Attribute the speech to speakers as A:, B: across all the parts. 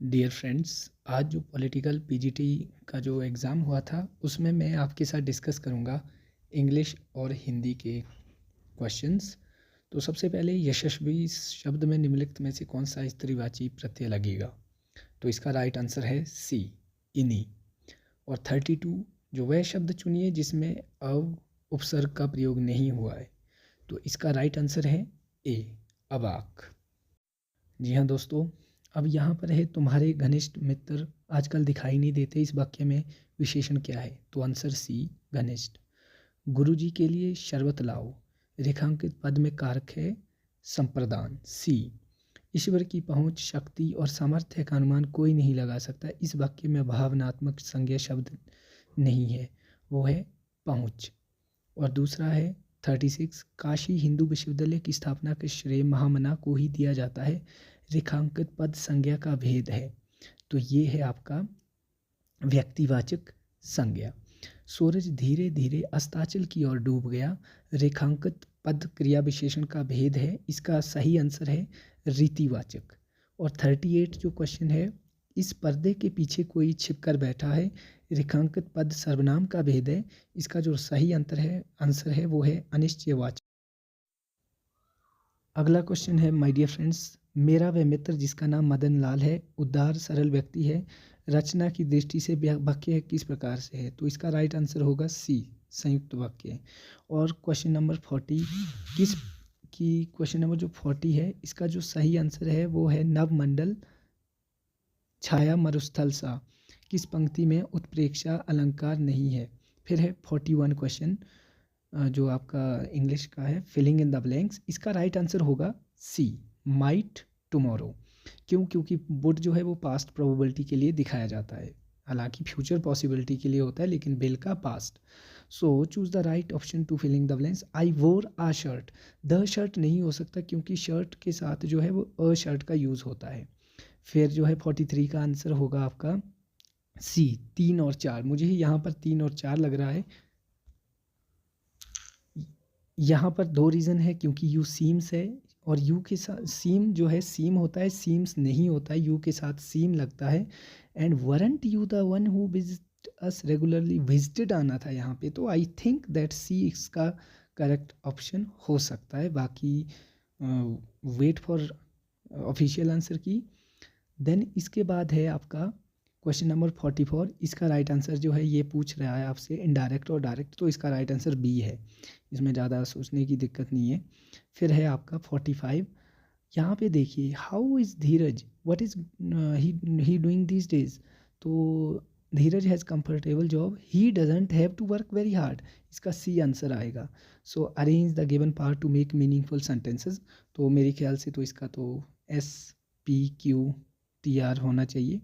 A: Dear friends, आज जो political PGT का जो एग्ज़ाम हुआ था उसमें मैं आपके साथ डिस्कस करूँगा इंग्लिश और हिंदी के क्वेश्चंस। तो सबसे पहले यशस्वी शब्द में निम्नलिखित में से कौन सा स्त्रीवाची प्रत्यय लगेगा? तो इसका राइट आंसर है सी, इनी। और 32 जो वह शब्द चुनिए जिसमें अव उपसर्ग का प्रयोग नहीं हुआ है। तो इसका राइट आंसर है ए, अवाक। जी हाँ दोस्तों, अब यहाँ पर है तुम्हारे घनिष्ठ मित्र आजकल दिखाई नहीं देते, इस वाक्य में विशेषण क्या है? तो आंसर सी, घनिष्ठ। गुरुजी के लिए शरबत लाओ, रेखांकित पद में कारक है संप्रदान, सी। ईश्वर की पहुँच, शक्ति और सामर्थ्य का अनुमान कोई नहीं लगा सकता, इस वाक्य में भावनात्मक संज्ञा शब्द नहीं है, वो है पहुँच। और दूसरा है 36, काशी हिंदू विश्वविद्यालय की स्थापना के श्रेय महामना को ही दिया जाता है, रेखांकित पद संज्ञा का भेद है। तो ये है आपका व्यक्तिवाचक संज्ञा। सूरज धीरे धीरे अस्ताचल की ओर डूब गया, रेखांकित पद क्रिया विशेषण का भेद है, इसका सही आंसर है रीतिवाचक। और 38 जो क्वेश्चन है, इस पर्दे के पीछे कोई छिपकर बैठा है, रेखांकित पद सर्वनाम का भेद है, इसका जो सही आंसर है वो है अनिश्चयवाचक। अगला क्वेश्चन है माय डियर फ्रेंड्स, मेरा वह मित्र जिसका नाम मदन लाल है उदार सरल व्यक्ति है, रचना की दृष्टि से वाक्य किस प्रकार से है? तो इसका राइट आंसर होगा सी, संयुक्त वाक्य। और क्वेश्चन नंबर 40 क्वेश्चन नंबर जो 40 है, इसका जो सही आंसर है वो है नवमंडल छाया मरुस्थल सा, किस पंक्ति में उत्प्रेक्षा अलंकार नहीं है? फिर है 41 क्वेश्चन जो आपका इंग्लिश का है, फिलिंग इन द ब्लैंक्स, इसका राइट आंसर होगा सी, माइट टुमारो। क्यों? क्योंकि वुड जो है वो पास्ट प्रोबेबिलिटी के लिए दिखाया जाता है, हालांकि फ्यूचर पॉसिबिलिटी के लिए होता है, लेकिन बिल का past. So choose the right option to filling the blanks. I wore a shirt, the shirt नहीं हो सकता क्योंकि शर्ट के साथ जो है वो अ शर्ट का यूज़ होता है। फिर जो है 43 का आंसर होगा आपका सी, 3 और 4। मुझे यहाँ पर 3 और 4 लग रहा है। यहाँ पर दो रीज़न है, क्योंकि यू सीम्स है और यू के साथ सीम जो है सीम होता है, सीम्स नहीं होता है, यू के साथ सीम लगता है। And weren't you the one who visit us regularly, visited आना था यहाँ पे, तो आई थिंक दैट सी इसका करेक्ट ऑप्शन हो सकता है। बाकी वेट फॉर ऑफिशियल आंसर की। देन इसके बाद है आपका क्वेश्चन नंबर 44, इसका राइट आंसर जो है ये पूछ रहा है आपसे इनडायरेक्ट और डायरेक्ट, तो इसका राइट आंसर बी है, इसमें ज़्यादा सोचने की दिक्कत नहीं है। फिर है आपका 45, यहाँ पे देखिए, how is Dheeraj, what is he doing this days? तो Dheeraj has comfortable job, he doesn't have to work very hard, इसका सी आंसर आएगा। So arrange the given part to make meaningful sentences, तो मेरे ख्याल से तो इसका तो SPQTR होना चाहिए।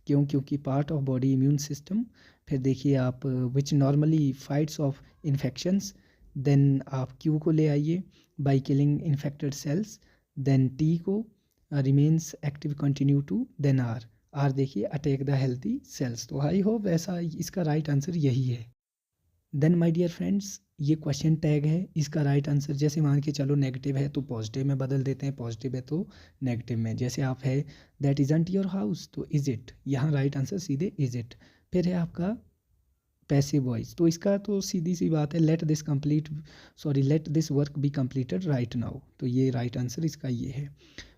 A: क्यों? क्योंकि part of body immune system. फिर देखिए P which normally fights off infections, then आप क्यू को ले आइए by killing infected cells, then T को remains active continue to, then R देखिए अटैक द हेल्थी सेल्स। तो आई होप ऐसा इसका राइट आंसर यही है। देन माय डियर फ्रेंड्स, ये क्वेश्चन टैग है, इसका राइट आंसर जैसे मान के चलो नेगेटिव है तो पॉजिटिव में बदल देते हैं, पॉजिटिव है तो नेगेटिव में। जैसे आप है दैट इजंट योर हाउस, तो इज इट, यहाँ राइट आंसर सीधे इज इट। फिर है आपका पैसिव वॉइस, तो इसका तो सीधी सी बात है let this work be completed right now, तो ये राइट आंसर इसका ये है।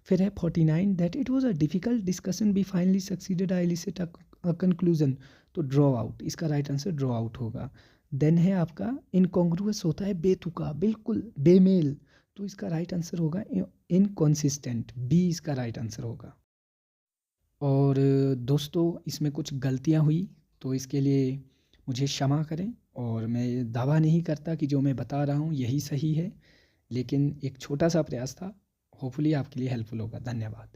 A: फिर है 49, that it was a difficult discussion be finally succeeded I elicit a conclusion, तो ड्रॉ आउट, इसका राइट आंसर ड्रॉ आउट होगा। देन है आपका इनकॉन्ग्रुअस होता है बेतुका, बिल्कुल बेमेल, तो इसका राइट आंसर होगा इनकॉन्सिस्टेंट, बी इसका राइट आंसर होगा। और दोस्तों इसमें कुछ गलतियाँ हुई तो इसके लिए मुझे क्षमा करें, और मैं दावा नहीं करता कि जो मैं बता रहा हूँ यही सही है, लेकिन एक छोटा सा प्रयास था, होपफुली आपके लिए हेल्पफुल होगा। धन्यवाद।